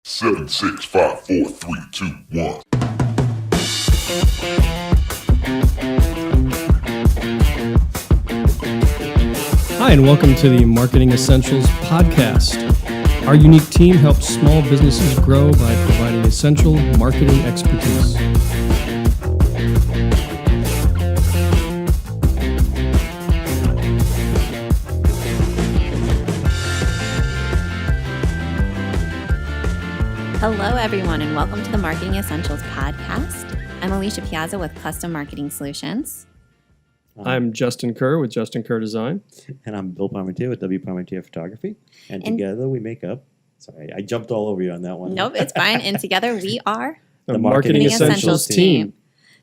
Seven, 6, 5, 4, 3, 2, 1. Hi, and welcome to the Marketing Essentials podcast. Our unique team helps small businesses grow by providing essential marketing expertise. Hello, everyone, and welcome to the Marketing Essentials podcast. I'm Alicia Piazza with Custom Marketing Solutions. I'm Justin Kerr with Justin Kerr Design. And I'm W.Parmentier with W.Parmentier Photography. And together we make up... Sorry, I jumped all over you on that one. Nope, it's fine. And together we are The Marketing Essentials team.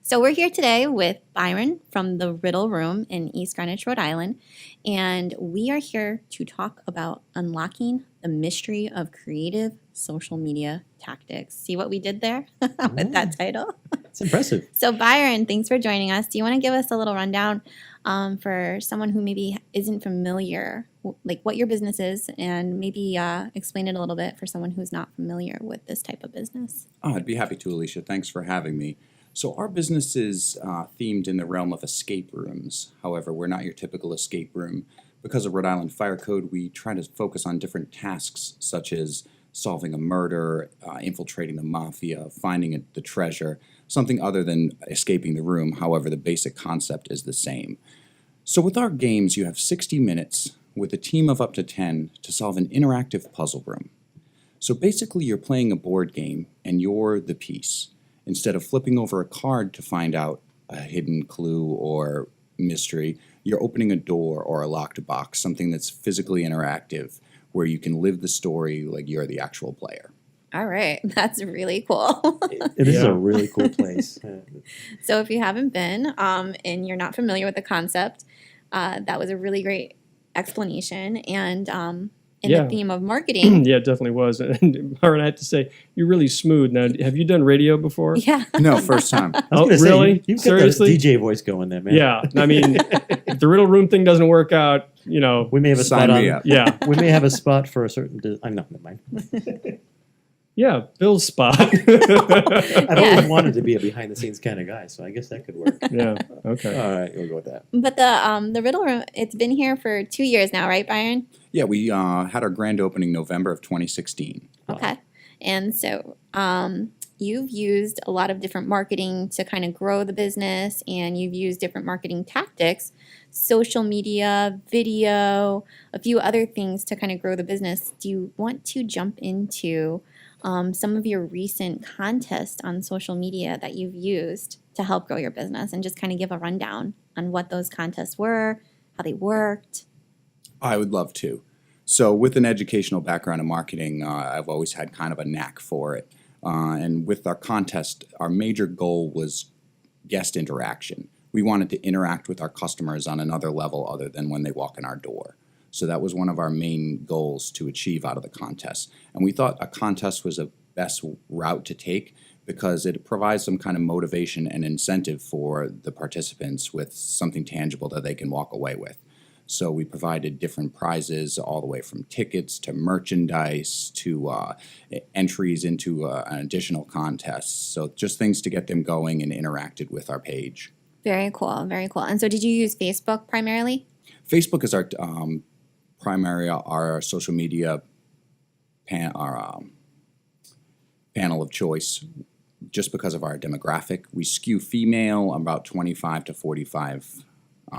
So we're here today with Byron from the Riddle Room in East Greenwich, Rhode Island. And we are here to talk about unlocking the mystery of creative social media tactics. See what we did there with that title? It's impressive. So Byron, thanks for joining us. Do you want to give us a little rundown for someone who maybe isn't familiar, like what your business is, and maybe explain it a little bit for someone who's not familiar with this type of business? Oh, I'd be happy to, Alicia. Thanks for having me. So our business is themed in the realm of escape rooms. However, we're not your typical escape room. Because of Rhode Island Fire Code, we try to focus on different tasks such as solving a murder, infiltrating the mafia, finding the treasure, something other than escaping the room. However, the basic concept is the same. So with our games, you have 60 minutes with a team of up to 10 to solve an interactive puzzle room. So basically, you're playing a board game and you're the piece. Instead of flipping over a card to find out a hidden clue or mystery, you're opening a door or a locked box, something that's physically interactive, where you can live the story like you're the actual player. All right. That's really cool. It is a really cool place. So if you haven't been and you're not familiar with the concept, that was a really great explanation. And in the theme of marketing. Yeah, it definitely was. And Byron, I had to say, you're really smooth. Now, have you done radio before? Yeah. No, first time. Oh, really? You've got Seriously? the DJ voice going there, man. Yeah. I mean, if the Riddle Room thing doesn't work out, you know. We may have a Sign spot me on. up. Yeah. We may have a spot for a certain... I'm not, never mind. Yeah, Bill's spot. I've always wanted to be a behind-the-scenes kind of guy, so I guess that could work. Yeah, okay. All right, we'll go with that. But the Riddle Room, it's been here for 2 years now, right, Byron? Yeah, we had our grand opening November of 2016. Okay. And so you've used a lot of different marketing to kind of grow the business, and you've used different marketing tactics, social media, video, a few other things to kind of grow the business. Do you want to jump into some of your recent contests on social media that you've used to help grow your business, and just kind of give a rundown on what those contests were, how they worked? I would love to. So with an educational background in marketing, I've always had kind of a knack for it. And with our contest, our major goal was guest interaction. We wanted to interact with our customers on another level other than when they walk in our door. So that was one of our main goals to achieve out of the contest. And we thought a contest was the best route to take because it provides some kind of motivation and incentive for the participants with something tangible that they can walk away with. So we provided different prizes all the way from tickets to merchandise to entries into an additional contest. So just things to get them going and interacted with our page. Very cool, very cool. And so did you use Facebook primarily? Facebook is our primary, our social media panel of choice just because of our demographic. We skew female, about 25 to 45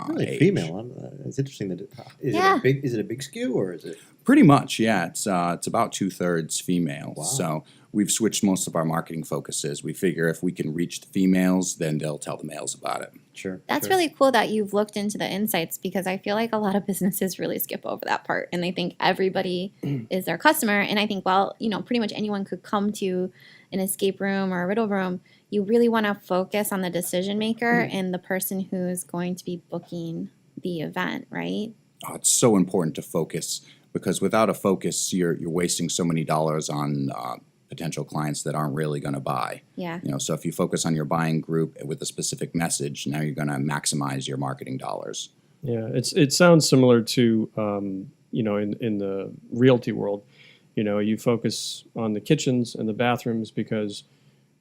Really age. female. It's interesting that is it a big skew or is it? Pretty much, yeah. It's about 2/3 female. Wow. So we've switched most of our marketing focuses. We figure if we can reach the females, then they'll tell the males about it. Sure. That's sure. really cool that you've looked into the insights, because I feel like a lot of businesses really skip over that part and they think everybody is their customer. And I think, well, pretty much anyone could come to an escape room or a riddle room. You really want to focus on the decision maker and the person who's going to be booking the event, right? Oh, it's so important to focus because without a focus, you're wasting so many dollars on potential clients that aren't really going to buy. Yeah. So if you focus on your buying group with a specific message, now you're going to maximize your marketing dollars. Yeah, it sounds similar to, in the realty world. You focus on the kitchens and the bathrooms because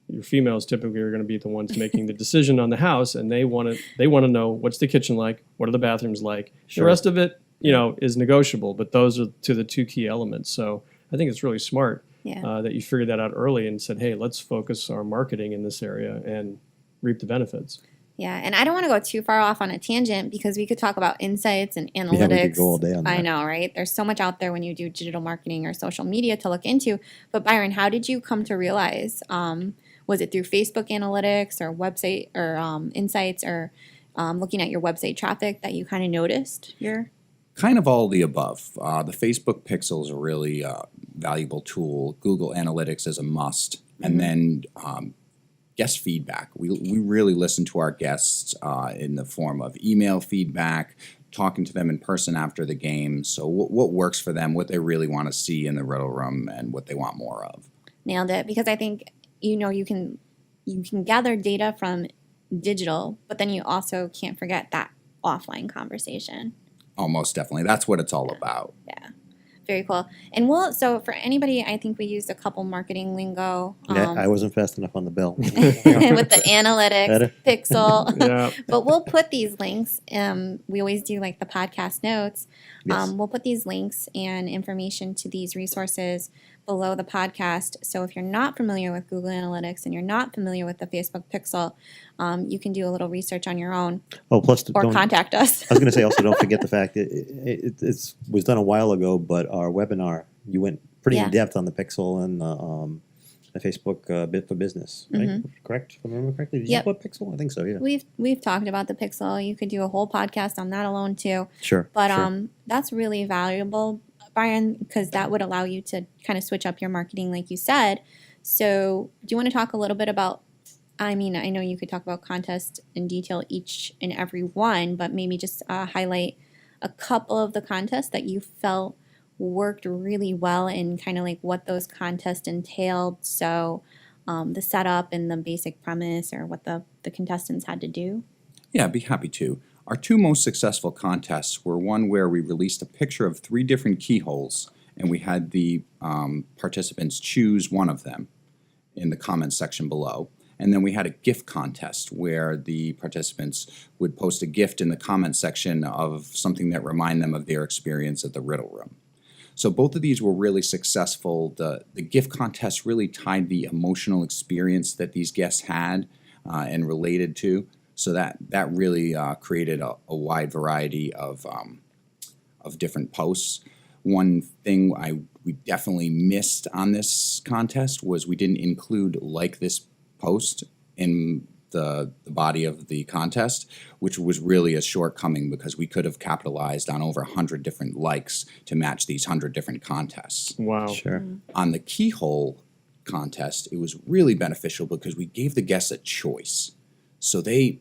your females typically are going to be the ones making the decision on the house, and they want to know what's the kitchen like, what are the bathrooms like. Sure. The rest of it, is negotiable, but those are the two key elements. So I think it's really smart that you figured that out early and said, hey, let's focus our marketing in this area and reap the benefits. Yeah, and I don't want to go too far off on a tangent because we could talk about insights and analytics. Yeah, we could go all day on that. I know, right? There's so much out there when you do digital marketing or social media to look into. But Byron, how did you come to realize? Was it through Facebook analytics or website or insights or looking at your website traffic that you kind of noticed your? Kind of all of the above. The Facebook pixel is a really valuable tool. Google Analytics is a must. And then guest feedback. We really listen to our guests in the form of email feedback, talking to them in person after the game. So what works for them, what they really want to see in the Riddle Room, and what they want more of. Nailed it. Because I think, you can gather data from digital, but then you also can't forget that offline conversation. Oh, most definitely. That's what it's all about. Yeah. Very cool. And so for anybody, I think we used a couple marketing lingo. I wasn't fast enough on the bell. With the analytics pixel. Yeah. But we'll put these links. We always do like the podcast notes. Yes. We'll put these links and information to these resources below the podcast. So if you're not familiar with Google Analytics and you're not familiar with the Facebook pixel, you can do a little research on your own. Oh, plus or contact us. I was going to say also don't forget the fact that it was done a while ago, but our webinar, you went pretty in depth on the pixel and the Facebook bit for business, right? Correct? If I remember correctly. Did you put pixel? I think so. Yeah. We've talked about the pixel. You could do a whole podcast on that alone too. Sure. But sure. That's really valuable, Byron, because that would allow you to kind of switch up your marketing, like you said. So, do you want to talk a little bit about? I mean, I know you could talk about contests in detail, each and every one, but maybe just highlight a couple of the contests that you felt worked really well and kind of like what those contests entailed. So the setup and the basic premise or what the contestants had to do. Yeah, I'd be happy to. Our two most successful contests were one where we released a picture of 3 different keyholes, and we had the participants choose one of them in the comments section below. And then we had a gift contest where the participants would post a gift in the comments section of something that remind them of their experience at the Riddle Room. So both of these were really successful. The gift contest really tied the emotional experience that these guests had and related to. So that really created a wide variety of different posts. One thing we definitely missed on this contest was we didn't include like this post in the body of the contest, which was really a shortcoming because we could have capitalized on over 100 different likes to match these 100 different contests. Wow. Sure. On the keyhole contest, it was really beneficial because we gave the guests a choice. So they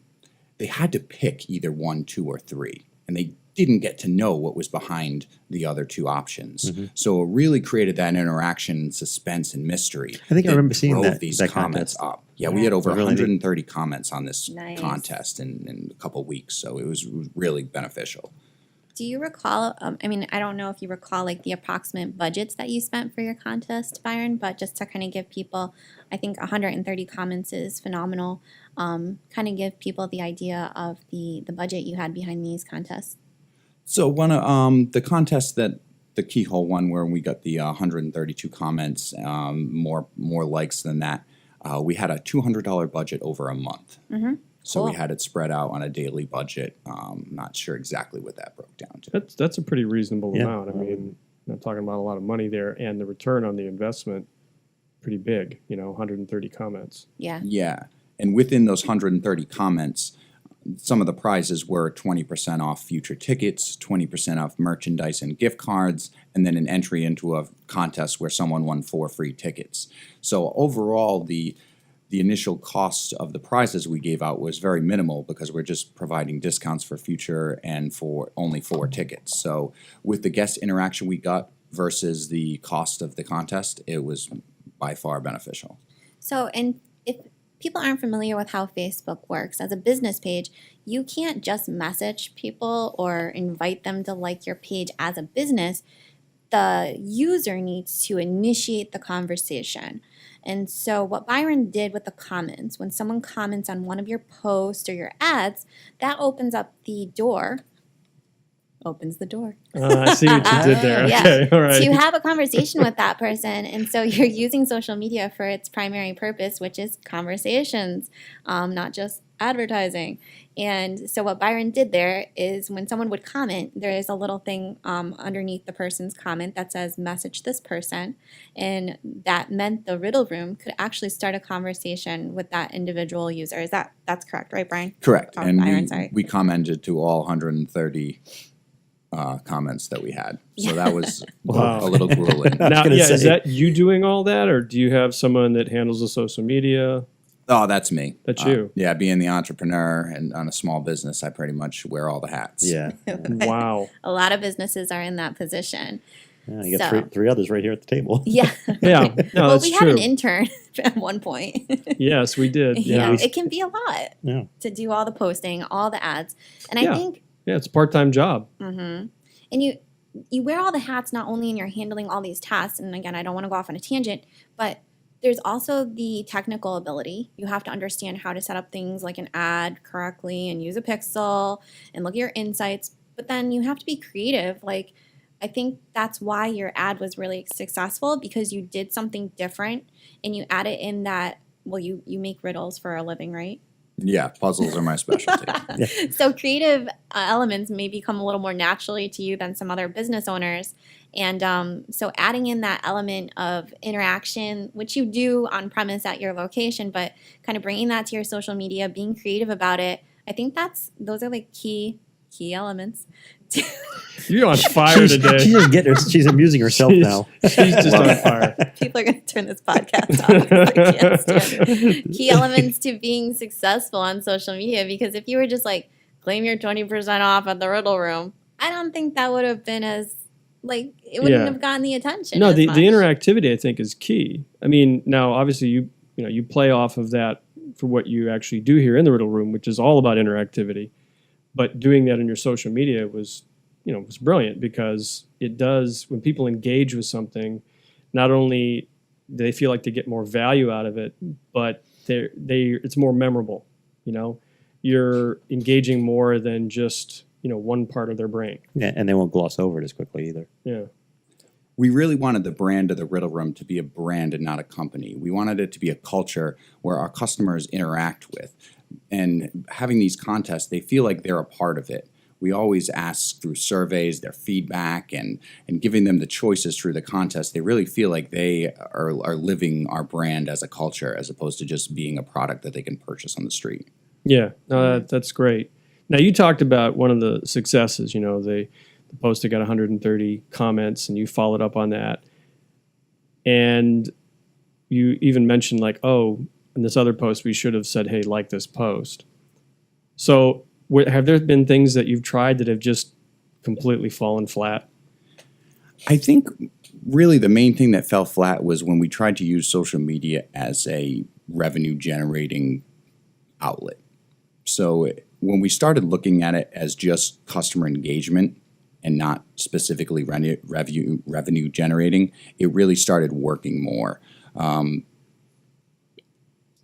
had to pick either 1, 2, or 3, and they didn't get to know what was behind the other 2 options. So it really created that interaction, suspense, and mystery. I think I remember seeing drove that these that comments contest. up. Yeah, we had over Really 130 comments on this Nice. contest in a couple of weeks, so it was really beneficial. Do you recall, I mean, I don't know if you recall like the approximate budgets that you spent for your contest, Byron, but just to kind of give people, I think 130 comments is phenomenal. Kind of give people the idea of the budget you had behind these contests. So one of the contest that the keyhole one where we got the 132 comments, more likes than that, we had a $200 budget over a month. So we Cool. had it spread out on a daily budget. Not sure exactly what that broke down to. That's a pretty reasonable Yeah. amount. I mean, not talking about a lot of money there, and the return on the investment pretty big. 130 comments. Yeah. Yeah, and within those 130 comments, some of the prizes were 20% off future tickets, 20% off merchandise and gift cards, and then an entry into a contest where someone won 4 free tickets. So overall, the initial cost of the prizes we gave out was very minimal because we're just providing discounts for future and for only 4 tickets. So with the guest interaction we got versus the cost of the contest, it was by far beneficial. So, and if people aren't familiar with how Facebook works, as a business page, you can't just message people or invite them to like your page as a business. the user needs to initiate the conversation. And so what Byron did with the comments, when someone comments on one of your posts or your ads, that opens the door. I see what you did there. Yeah. Okay, all right. To have a conversation with that person. And so you're using social media for its primary purpose, which is conversations, not just advertising. And so what Byron did there is when someone would comment, there is a little thing underneath the person's comment that says message this person. And that meant the Riddle Room could actually start a conversation with that individual user. That's correct, right, Brian? Correct. Oh, And Byron, sorry. we commented to all 130 comments that we had. So that was Wow. a little grueling. Now, gonna yeah, is say- that you doing all that, or do you have someone that handles the social media? Oh, that's me. That's you. Yeah, being the entrepreneur and on a small business, I pretty much wear all the hats. Yeah. Wow. A lot of businesses are in that position. Yeah, you got So- three others right here at the table. Yeah. Yeah. No, Well, that's we true. had an intern at one point. Yes, we did. Yeah, Yeah. it can be a lot Yeah. to do all the posting, all the ads. And Yeah. I think Yeah, it's a part-time job. and you wear all the hats not only in you're handling all these tasks, and again, I don't want to go off on a tangent, but there's also the technical ability. You have to understand how to set up things like an ad correctly and use a pixel and look at your insights. But then you have to be creative. Like, I think that's why your ad was really successful, because you did something different and you added in that, well, you make riddles for a living, right? Yeah, puzzles are my specialty. So creative elements may become a little more naturally to you than some other business owners. And so adding in that element of interaction, which you do on premise at your location, but kind of bringing that to your social media, being creative about it, I think those are like key elements. You're on fire She's today. just getting her, she's amusing herself She's- now. She's just on fire. People are going to turn this podcast off. I can't stand it. Key elements to being successful on social media, because if you were just like, claim your 20% off at the Riddle Room, I don't think that would have been as, like, it wouldn't Yeah. have gotten the attention. No, as the much. interactivity I think is key. I mean, now obviously you play off of that for what you actually do here in the Riddle Room, which is all about interactivity. But doing that in your social media was brilliant, because it does, when people engage with something, not only do they feel like they get more value out of it, but it's more memorable. You're engaging more than just one part of their brain. Yeah, and they won't gloss over it as quickly either. Yeah. We really wanted the brand of the Riddle Room to be a brand and not a company. We wanted it to be a culture where our customers interact with. And having these contests, they feel like they're a part of it. We always ask through surveys, their feedback, and giving them the choices through the contest. They really feel like they are living our brand as a culture, as opposed to just being a product that they can purchase on the street. Yeah, no, that's great. Now, you talked about one of the successes, the post that got 130 comments, and you followed up on that. And you even mentioned like, oh, in this other post, we should have said, hey, like this post. So have there been things that you've tried that have just completely fallen flat? I think really the main thing that fell flat was when we tried to use social media as a revenue generating outlet. So when we started looking at it as just customer engagement and not specifically revenue generating, it really started working more.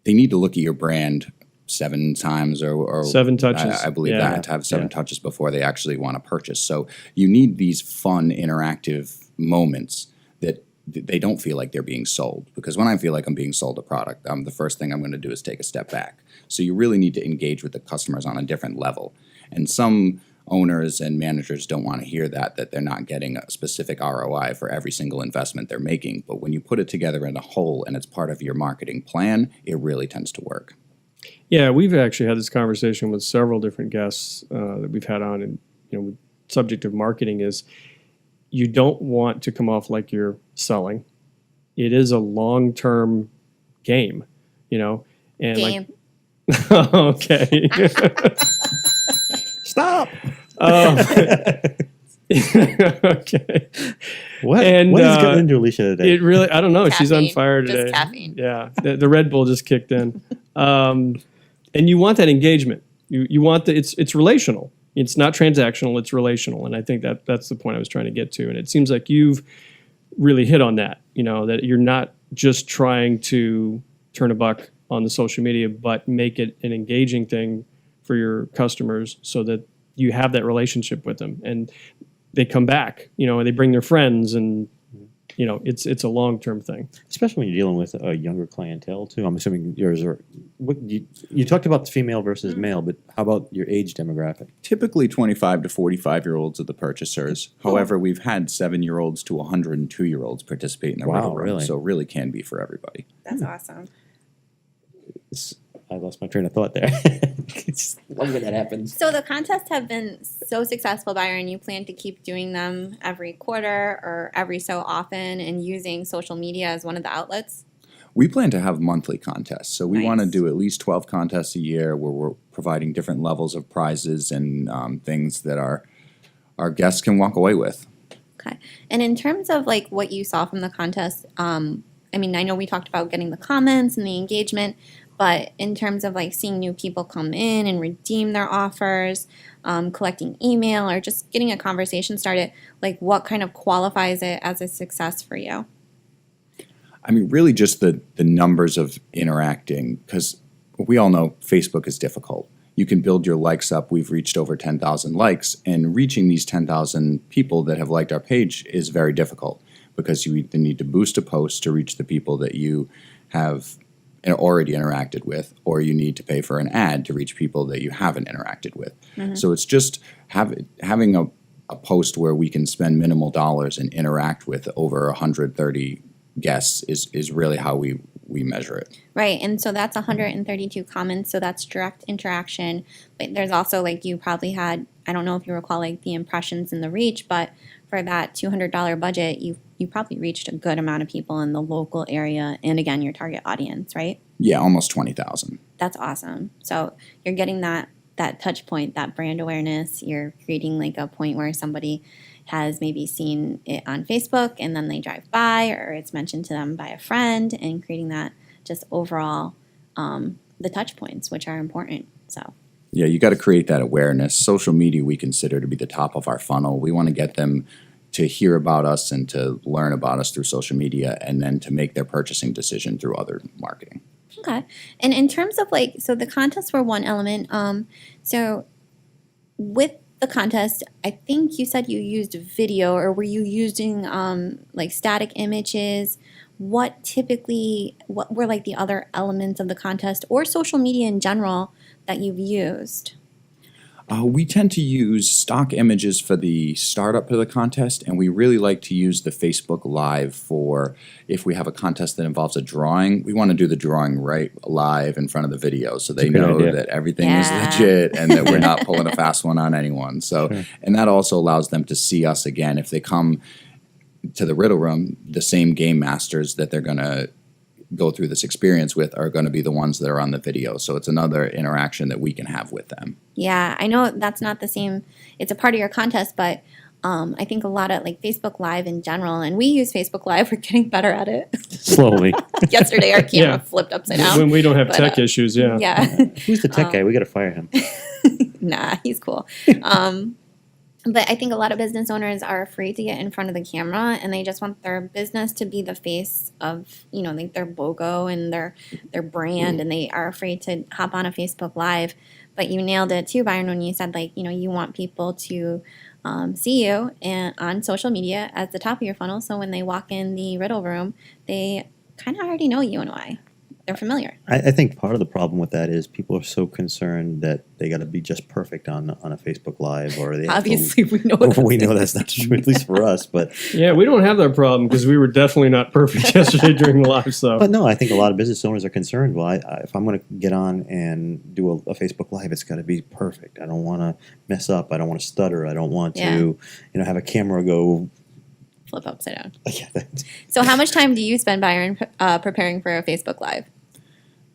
They need to look at your brand 7 times or 7 touches. I believe Yeah. that, to have 7 touches before they actually want to purchase. So you need these fun, interactive moments that they don't feel like they're being sold. Because when I feel like I'm being sold a product, the first thing I'm going to do is take a step back. So you really need to engage with the customers on a different level. And some owners and managers don't want to hear that they're not getting a specific ROI for every single investment they're making. But when you put it together in a whole and it's part of your marketing plan, it really tends to work. Yeah, we've actually had this conversation with several different guests that we've had on, and the subject of marketing is you don't want to come off like you're selling. It is a long-term game, and Game. like okay. Stop. Okay. What? And, What is getting into Alicia today? It really, I don't know. She's on Caffeine. fire Just today. caffeine. Yeah, the Red Bull just kicked in, and you want that engagement. You want it's relational. It's not transactional, it's relational. And I think that's the point I was trying to get to. And it seems like you've really hit on that, that you're not just trying to turn a buck on the social media, but make it an engaging thing for your customers so that you have that relationship with them and they come back, and they bring their friends, and it's a long-term thing. Especially when you're dealing with a younger clientele too. I'm assuming yours are. You talked about the female versus male, but how about your age demographic? Typically 25 to 45-year-olds are the purchasers. However, we've had 7-year-olds to 102-year-olds participate in the Riddle Room, really? so it really can be for everybody. That's awesome. I lost my train of thought there. Just love when that happens. So the contests have been so successful, Byron. You plan to keep doing them every quarter or every so often and using social media as one of the outlets? We plan to have monthly contests, so we Nice. want to do at least 12 contests a year where we're providing different levels of prizes and things that our guests can walk away with. Okay. And in terms of like what you saw from the contest, I know we talked about getting the comments and the engagement, but in terms of like seeing new people come in and redeem their offers, collecting email, or just getting a conversation started, like what kind of qualifies it as a success for you? Really just the numbers of interacting, because we all know Facebook is difficult. You can build your likes up. We've reached over 10,000 likes, and reaching these 10,000 people that have liked our page is very difficult because you either need to boost a post to reach the people that you have already interacted with, or you need to pay for an ad to reach people that you haven't interacted with. Mm-hmm. So it's just having a post where we can spend minimal dollars and interact with over 130 guests is really how we measure it. Right, and so that's 132 comments, so that's direct interaction. But there's also, like, you probably had, I don't know if you recall, like, the impressions and the reach, but for that $200 budget, you probably reached a good amount of people in the local area and, again, your target audience, right? Yeah, almost 20,000. That's awesome. So you're getting that touch point, that brand awareness. You're creating, like, a point where somebody has maybe seen it on Facebook and then they drive by, or it's mentioned to them by a friend, and creating that just overall the touch points, which are important. So yeah, you got to create that awareness. Social media we consider to be the top of our funnel. We want to get them to hear about us and to learn about us through social media, and then to make their purchasing decision through other marketing. okay. And in terms of so the contests were one element. So with the contest, I think you said you used video, or were you using like static images? What were like the other elements of the contest or social media in general that you've used? We tend to use stock images for the startup to the contest, and we really like to use the Facebook Live for if we have a contest that involves a drawing. We want to do the drawing right live in front of the video so they know that everything is legit and that we're not pulling a fast one on anyone. So, and that also allows them to see us again. If they come to the Riddle Room, the same game masters that they're going to go through this experience with are going to be the ones that are on the video. So it's another interaction that we can have with them. Yeah, I know that's not the same. It's a part of your contest, but I think a lot of like Facebook Live in general, and we use Facebook Live, we're getting better at it. Slowly. Yesterday our camera Yeah. flipped upside down. When we don't have But, tech issues, yeah. Yeah. Who's the tech guy? We got to fire him. Nah, he's cool. But I think a lot of business owners are afraid to get in front of the camera, and they just want their business to be the face of, like their logo and their brand, and they are afraid to hop on a Facebook Live. But you nailed it too, Byron, when you said you want people to see you on social media as the top of your funnel. So when they walk in the Riddle Room, they kind of already know you and why. They're familiar. I think part of the problem with that is people are so concerned that they got to be just perfect on a Facebook Live, or they have Obviously, we know we know that's not true, at least for us. But Yeah, we don't have that problem because we were definitely not perfect yesterday during the live. So, no, I think a lot of business owners are concerned. Well, if I'm going to get on and do a Facebook Live, it's got to be perfect. I don't want to mess up. I don't want to stutter. I don't want to have a camera go flip upside down. Yeah. So how much time do you spend, Byron, preparing for a Facebook Live?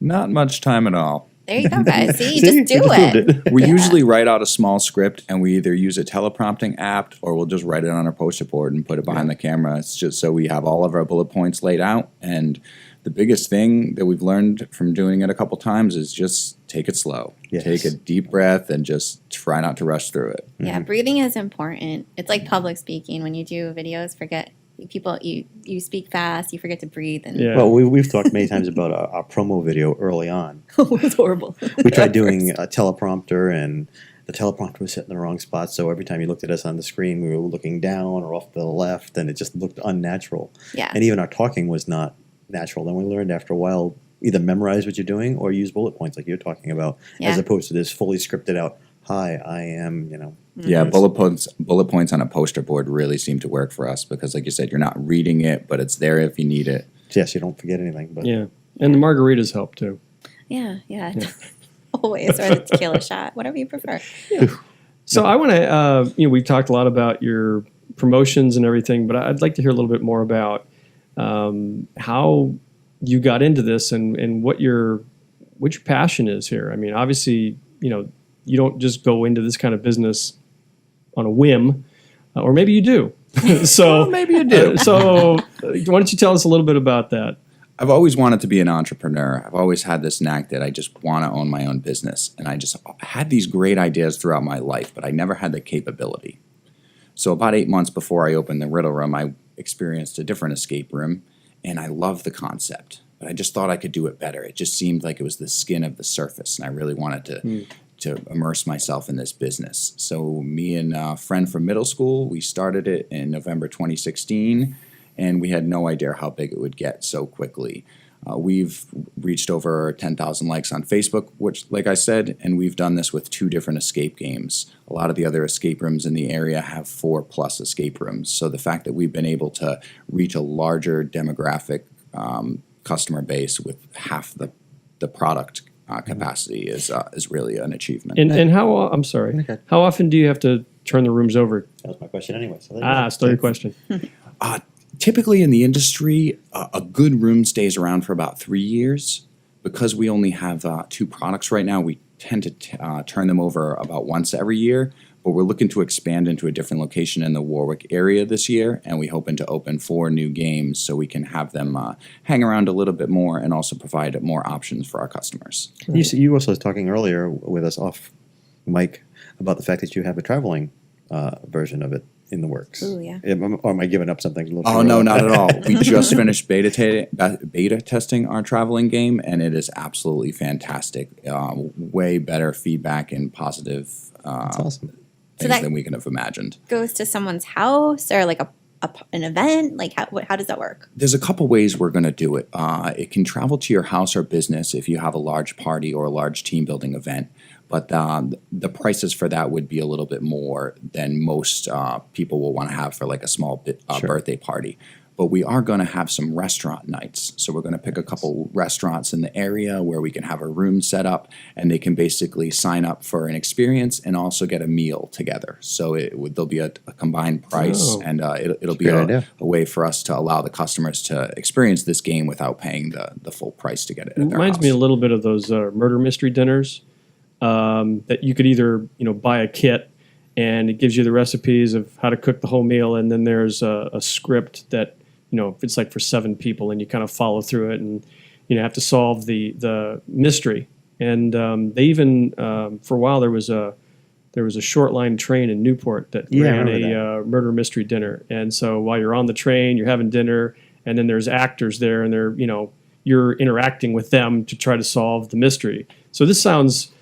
Not much time at all. There you go, guys. See, See? just do We proved it. We usually write out a small script, and we either use a teleprompting app or we'll just write it on our poster board and put it behind the camera. It's just so we have all of our bullet points laid out. And the biggest thing that we've learned from doing it a couple times is just take it slow. Yes. Take a deep breath and just try not to rush through it. Yeah, breathing is important. It's like public speaking. When you do videos, forget people. You speak fast. You forget to breathe. And Yeah. Well, we've talked many times about our promo video early on. it was horrible. We tried doing a teleprompter, and the teleprompter was set in the wrong spot. So every time you looked at us on the screen, we were looking down or off to the left, and it just looked unnatural. Yeah. And even our talking was not natural. Then we learned after a while either memorize what you're doing or use bullet points like you're talking about, as Yeah. opposed to this fully scripted out. Hi, I am. Yeah, Yes. bullet points on a poster board really seem to work for us because, like you said, you're not reading it, but it's there if you need it. Yes, you don't forget anything. But Yeah. And the margaritas help too. Yeah. Always, or the tequila shot, whatever you prefer. So I want to, we've talked a lot about your promotions and everything, but I'd like to hear a little bit more about how you got into this and what your passion is here. I mean, obviously, you don't just go into this kind of business on a whim, or maybe you do. So Well, maybe you do. So why don't you tell us a little bit about that? I've always wanted to be an entrepreneur. I've always had this knack that I just want to own my own business. And I just had these great ideas throughout my life, but I never had the capability. So about 8 months before I opened the Riddle Room, I experienced a different escape room, and I loved the concept. But I just thought I could do it better. It just seemed like it was the skin of the surface, and I really wanted to immerse myself in this business. So me and a friend from middle school, we started it in November 2016, and we had no idea how big it would get so quickly. We've reached over 10,000 likes on Facebook, which, like I said, and we've done this with 2 different escape games. A lot of the other escape rooms in the area have 4+ escape rooms. So the fact that we've been able to reach a larger demographic customer base with half the product capacity is really an achievement. And how, I'm sorry, Okay. how often do you have to turn the rooms over? that was my question anyway. So there you go. Still your question. Typically in the industry, a good room stays around for about 3 years. Because we only have 2 products right now, we tend to turn them over about once every year. But we're looking to expand into a different location in the Warwick area this year, and we hoping to open 4 new games so we can have them hang around a little bit more and also provide more options for our customers. You also was talking earlier with us off mic about the fact that you have a traveling version of it in the works. Ooh, yeah. Or am I giving up something? A little Oh, too no, early? not at all. We just finished beta testing our traveling game, and it is absolutely fantastic. Way better feedback and positive That's awesome. So things that- than we can have imagined. Goes to someone's house or like an event. Like how does that work? There's a couple ways we're going to do it. It can travel to your house or business if you have a large party or a large team building event. But the prices for that would be a little bit more than most people will want to have for like a small birthday party. But we are going to have some restaurant nights. So we're going to pick a couple restaurants in the area where we can have a room set up, and they can basically sign up for an experience and also get a meal together. So there'll be a combined price, and it'll be great idea. a way for us to allow the customers to experience this game without paying the full price to get it at their Reminds house. me a little bit of those murder mystery dinners that you could either buy a kit and it gives you the recipes of how to cook the whole meal, and then there's a script that it's like for 7 people, and you kind of follow through it and have to solve the mystery. And they even for a while there was a short line train in Newport that Yeah, I ran remember a murder mystery dinner. And so while you're on the train, you're having dinner, and then there's actors there, and they're you're interacting with them to try to solve the mystery. So this sounds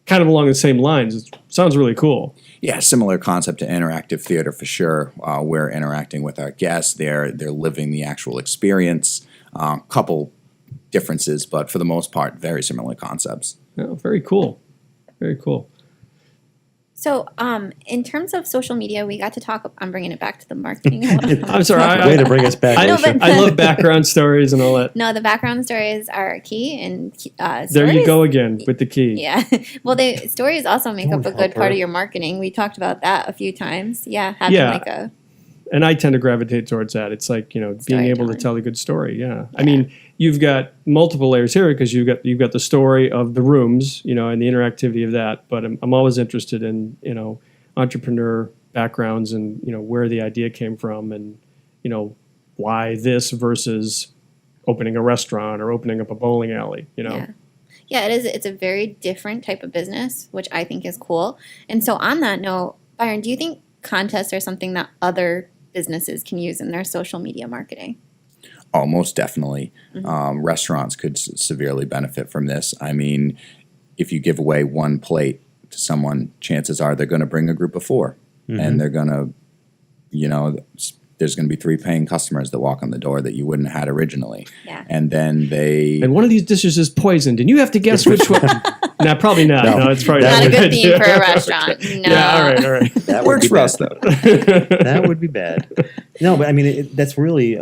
kind of along the same lines. It sounds really cool. Yeah, similar concept to interactive theater for sure. We're interacting with our guests. They're living the actual experience. Couple differences, but for the most part, very similar concepts. Oh, very cool. Very cool. So, in terms of social media, we got to talk. I'm bringing it back to the marketing. I'm sorry. Way to bring us back. I know, Alicia. but- I love background stories and all that. No, the background stories are key, and There you stories- go again with the key. Yeah, well, stories also make Don't up a good help part her. of your marketing. We talked about that a few times. Yeah, having Yeah. like a And I tend to gravitate towards that. It's like, being able to Storytelling. tell a good story. Yeah. I mean, you've got multiple layers here because you've got the story of the rooms, and the interactivity of that. But I'm always interested in, entrepreneur backgrounds and, where the idea came from and, why this versus opening a restaurant or opening up a bowling alley, yeah. Yeah, it is. It's a very different type of business, which I think is cool. And so on that note, Byron, do you think contests are something that other businesses can use in their social media marketing? Oh, most definitely. Restaurants could severely benefit from this. I mean, if you give away one plate to someone, chances are they're going to bring a group of 4, and they're going to, there's going to be 3 paying customers that walk on the door that you wouldn't have had originally. Yeah. And then And one of these dishes is poisoned, and you have to guess which one. Nah, probably not. No, it's probably Not a good good theme idea. for a restaurant. No. Yeah, all right. That works for us, though. though. That would be bad. No, but I mean, that's really,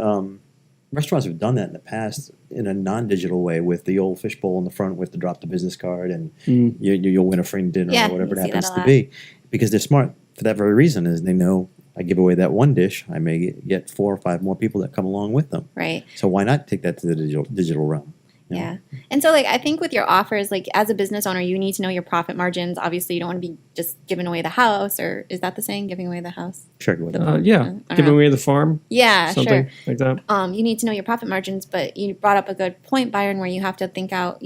restaurants have done that in the past in a non-digital way with the old fishbowl in the front with the drop the business card, and you'll win a free dinner Yeah, or whatever you it see that happens a to lot. be. Because they're smart for that very reason, is they know I give away that one dish, I may get 4 or 5 more people that come along with them. Right. So why not take that to the digital realm? Yeah. And so, like, I think with your offers, like, as a business owner, you need to know your profit margins. Obviously, you don't want to be just giving away the house, or is that the saying, giving away the house? Sure. Go ahead. I Yeah, don't giving know. away the farm, Yeah, something sure. like that. You need to know your profit margins, but you brought up a good point, Byron, where you have to think out,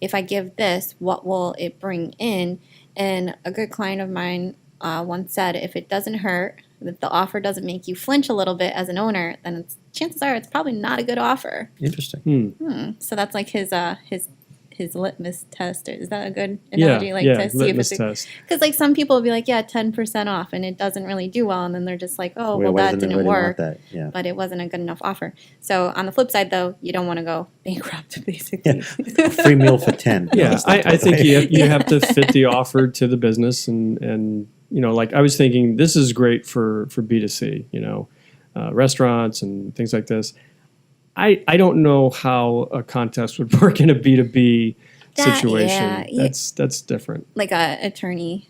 if I give this, what will it bring in? And a good client of mine once said, if it doesn't hurt, if the offer doesn't make you flinch a little bit as an owner, then chances are it's probably not a good offer. Interesting. So that's like his litmus test. Is that a good analogy? Yeah, to see litmus if test. because like some people will be like, 10% off, and it doesn't really do well, and then they're just like, oh, well, Why that doesn't didn't everybody work. want that? Yeah. But it wasn't a good enough offer. So on the flip side, though, you don't want to go bankrupt, basically. Free meal for 10. Yeah, I think you have to fit the offer to the business, and like I was thinking, this is great for B2C, restaurants and things like this. I don't know how a contest would work in a B2B situation. yeah. That's different. Like a attorney.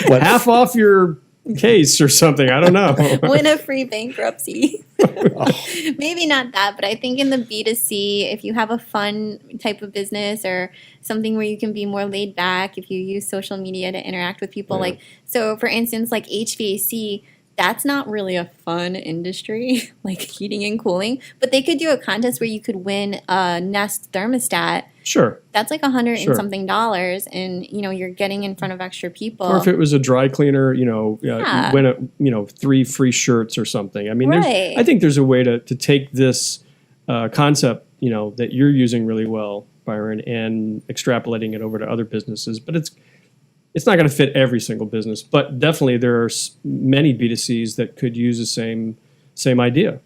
Half off your case or something. I don't know. Win a free bankruptcy. Maybe not that, but I think in the B2C, if you have a fun type of business or something where you can be more laid back, if you use social media to interact with people, so for instance, like HVAC, that's not really a fun industry, like heating and cooling, but they could do a contest where you could win a Nest thermostat. Sure. That's like $100 Sure. and something dollars, and you're getting in front of extra people. Or if it was a dry cleaner, Yeah. win 3 free shirts or something. I mean, Right. I think there's a way to take this concept, that you're using really well, Byron, and extrapolating it over to other businesses. But it's not going to fit every single business. But definitely there are many B2Cs that could use the same idea.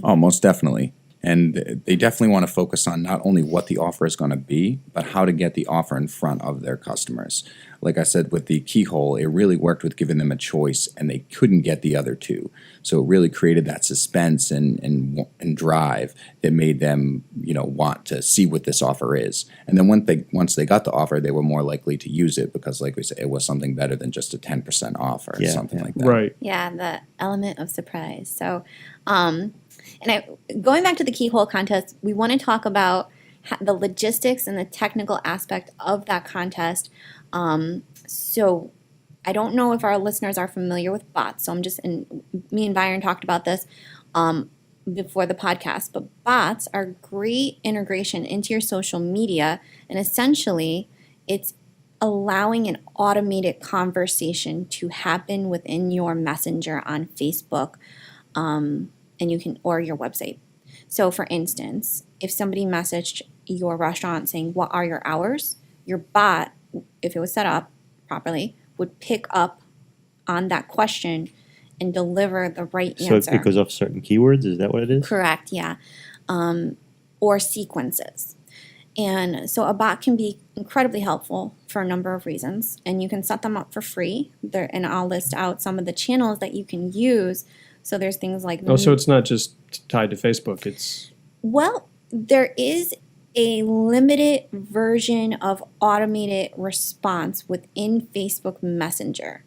Oh, most definitely. And they definitely want to focus on not only what the offer is going to be, but how to get the offer in front of their customers. Like I said, with the keyhole, it really worked with giving them a choice, and they couldn't get the other 2. So it really created that suspense and drive that made them, want to see what this offer is. And then once they got the offer, they were more likely to use it because, like we said, it was something better than just a 10% off or something like that. Right. Yeah, the element of surprise. So, going back to the keyhole contest, we want to talk about the logistics and the technical aspect of that contest. So I don't know if our listeners are familiar with bots. So me and Byron talked about this before the podcast, but bots are great integration into your social media, and essentially it's allowing an automated conversation to happen within your messenger on Facebook, and or your website. So for instance, if somebody messaged your restaurant saying, "What are your hours?" your bot, if it was set up properly, would pick up on that question and deliver the right So answer. it goes off certain keywords? Is that what it is? Correct, yeah. Or sequences. And so a bot can be incredibly helpful for a number of reasons. And you can set them up for free. And I'll list out some of the channels that you can use. So there's things like... Oh, so it's not just tied to Facebook. Well, there is a limited version of automated response within Facebook Messenger,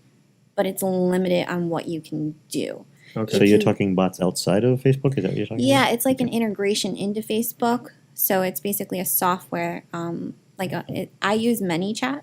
but it's limited on what you can do. Okay. So If you're you- talking bots outside of Facebook? Is that what you're talking Yeah, about? it's like an integration into Facebook. So it's basically a software. I use ManyChat.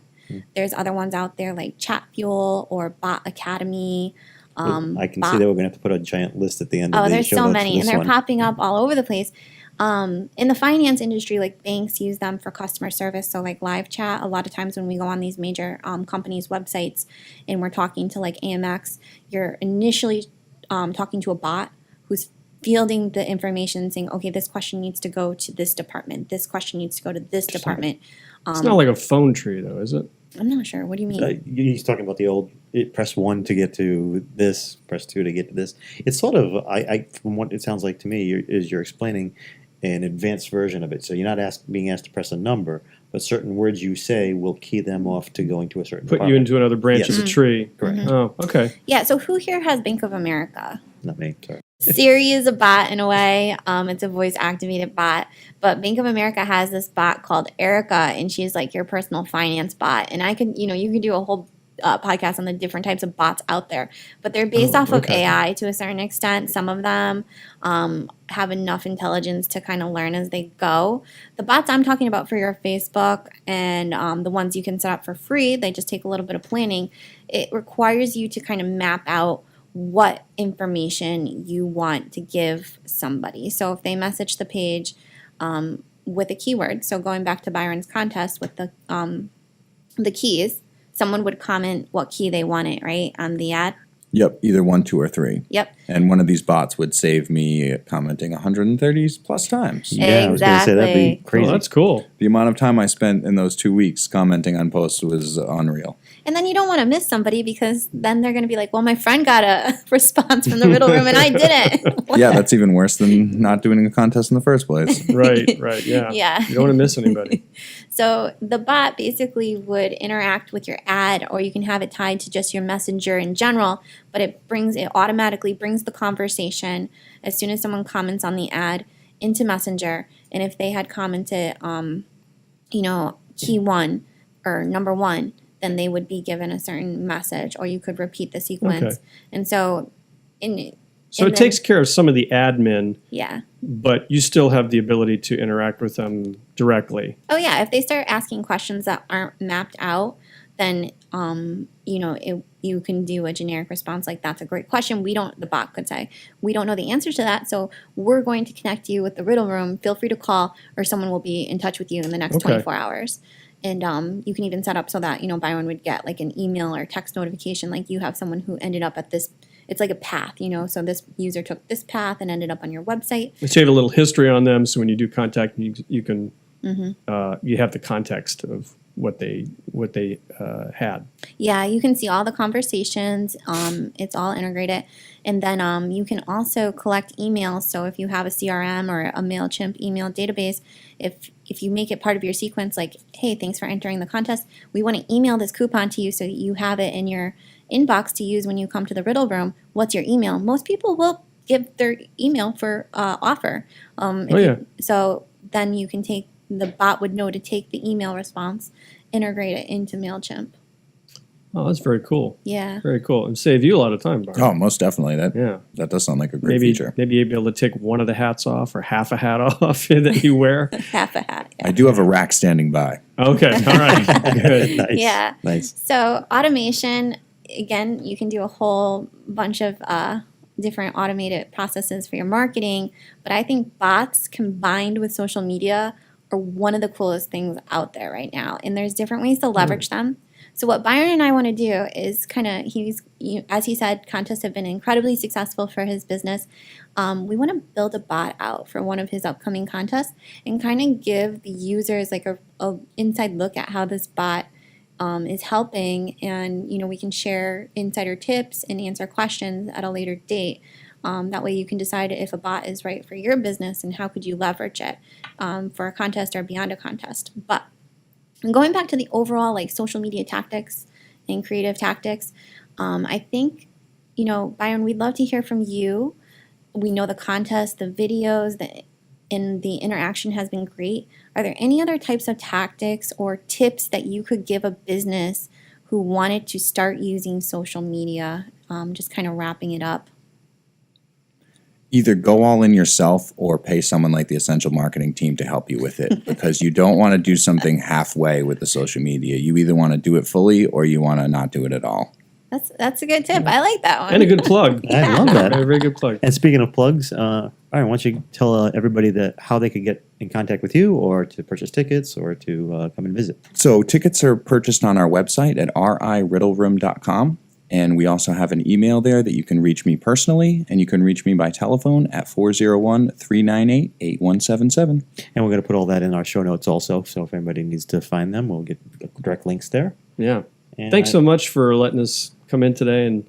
There's other ones out there like Chat Fuel or Bot Academy. I can see that we're going to have to put a giant list at the end of Oh, the there's show so notes for many, and this they're one. popping up all over the place. In the finance industry, like banks use them for customer service. So like live chat, a lot of times when we go on these major companies' websites and we're talking to like AMX, you're initially talking to a bot who's fielding the information saying, okay, this question needs to go to this department. This question needs to go to this department. It's not like a phone tree, though, is it? I'm not sure. What do you mean? He's talking about the old press 1 to get to this, press 2 to get to this. It's sort of, from what it sounds like to me, you're explaining an advanced version of it. So you're not being asked to press a number, but certain words you say will key them off to going to a certain Put you department. into another branch Yes. of the tree. Correct. Oh, okay. Yeah, so who here has Bank of America? Not me, sorry. Siri is a bot in a way. It's a voice activated bot. But Bank of America has this bot called Erica, and she's like your personal finance bot. And you could do a whole podcast on the different types of bots out there. But they're based off of AI to a certain extent. Some of them have enough intelligence to kind of learn as they go. The bots I'm talking about for your Facebook and the ones you can set up for free, they just take a little bit of planning. It requires you to kind of map out what information you want to give somebody. So if they message the page with a keyword, so going back to Byron's contest with the keys, someone would comment what key they wanted, right, on the ad. Yep, either 1, 2, or 3. Yep. And one of these bots would save me commenting 130 plus times. Yeah, I was going to say that'd be crazy. Oh, that's cool. The amount of time I spent in those 2 weeks commenting on posts was unreal. And then you don't want to miss somebody because then they're going to be like, well, my friend got a response from the Riddle Room and I didn't. Yeah, that's even worse than not doing a contest in the first place. Right, yeah. Yeah. You don't want to miss anybody. So the bot basically would interact with your ad, or you can have it tied to just your messenger in general, but it automatically brings the conversation as soon as someone comments on the ad into Messenger. And if they had commented, key 1 or number 1, then they would be given a certain message, or you could repeat the sequence. Okay. And so it takes care of some of the admin, yeah. but you still have the ability to interact with them directly. Oh yeah, if they start asking questions that aren't mapped out, then you can do a generic response like, that's a great question. The bot could say, we don't know the answer to that, so we're going to connect you with the Riddle Room. Feel free to call, or someone will be in touch with you in the next 24 hours. And you can even set up so that, Byron would get like an email or text notification, like you have someone who ended up at this. It's like a path, so this user took this path and ended up on your website. So you have a little history on them, so when you do contact, you can you have the context of what they had. Yeah, you can see all the conversations. It's all integrated. And then you can also collect emails. So if you have a CRM or a MailChimp email database, if you make it part of your sequence, like, hey, thanks for entering the contest, we want to email this coupon to you so that you have it in your inbox to use when you come to the Riddle Room. What's your email? Most people will give their email for offer. So then you can the bot would know to take the email response, integrate it into MailChimp. Oh, that's very cool. Yeah. Very cool. And save you a lot of time, Byron. Oh, most definitely. That does sound like a great feature. Maybe you'd be able to take one of the hats off or half a hat off that you wear. Half a hat. Yeah. I do have a rack standing by. Okay. All right. Good. Nice. Yeah. Nice. So automation, again, you can do a whole bunch of different automated processes for your marketing. But I think bots combined with social media are one of the coolest things out there right now. And there's different ways to leverage them. So what Byron and I want to do is as he said, contests have been incredibly successful for his business. We want to build a bot out for one of his upcoming contests and kind of give the users like a inside look at how this bot is helping. And, we can share insider tips and answer questions at a later date. That way you can decide if a bot is right for your business and how could you leverage it for a contest or beyond a contest. But going back to the overall like social media tactics and creative tactics, I think, Byron, we'd love to hear from you. We know the contest, the videos, and the interaction has been great. Are there any other types of tactics or tips that you could give a business who wanted to start using social media? Just kind of wrapping it up. Either go all in yourself or pay someone like the Essential Marketing team to help you with it, because you don't want to do something halfway with the social media. You either want to do it fully or you want to not do it at all. That's a good tip. I like that one. And a good plug. I love that. Very, very good plug. And speaking of plugs, Byron, why don't you tell everybody how they could get in contact with you, or to purchase tickets, or to come and visit? So tickets are purchased on our website at ririddleroom.com. And we also have an email there that you can reach me personally, and you can reach me by telephone at 401-398-8177. And we're going to put all that in our show notes also, so if anybody needs to find them, we'll get direct links there. Yeah. And Thanks so much for letting us come in today and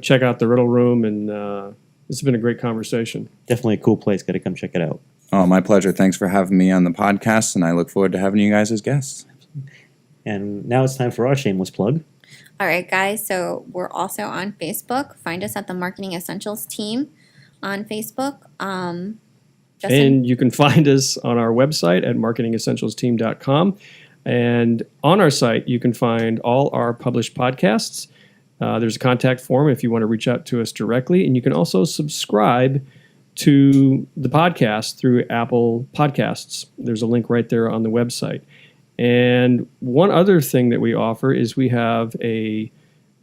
check out the Riddle Room. And this has been a great conversation. Definitely a cool place. Got to come check it out. Oh, my pleasure. Thanks for having me on the podcast, and I look forward to having you guys as guests. And now it's time for our shameless plug. All right, guys. So we're also on Facebook. Find us at the Marketing Essentials team on Facebook. Justin? And you can find us on our website at marketingessentialsteam.com. And on our site, you can find all our published podcasts. There's a contact form if you want to reach out to us directly. And you can also subscribe to the podcast through Apple Podcasts. There's a link right there on the website. And one other thing that we offer is we have a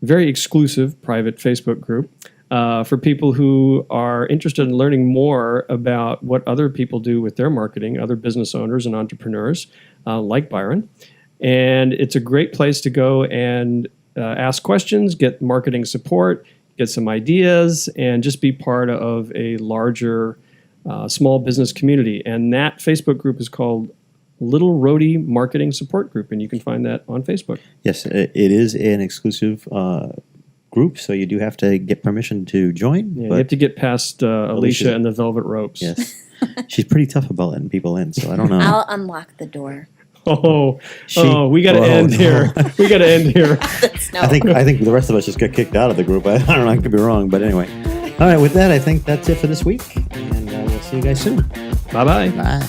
very exclusive private Facebook group for people who are interested in learning more about what other people do with their marketing, other business owners and entrepreneurs like Byron. And it's a great place to go and ask questions, get marketing support, get some ideas, and just be part of a larger small business community. And that Facebook group is called Little Roadie Marketing Support Group, and you can find that on Facebook. Yes, it is an exclusive group, so you do have to get permission to join. Yeah, you have to get past Alicia and the Velvet Ropes. Yes. She's pretty tough about letting people in, so I don't know. I'll unlock the door. We got to end here. We got to end here. No. I think the rest of us just got kicked out of the group. I don't know. I could be wrong, but anyway. All right, with that, I think that's it for this week, and we'll see you guys soon. Bye-bye. Bye.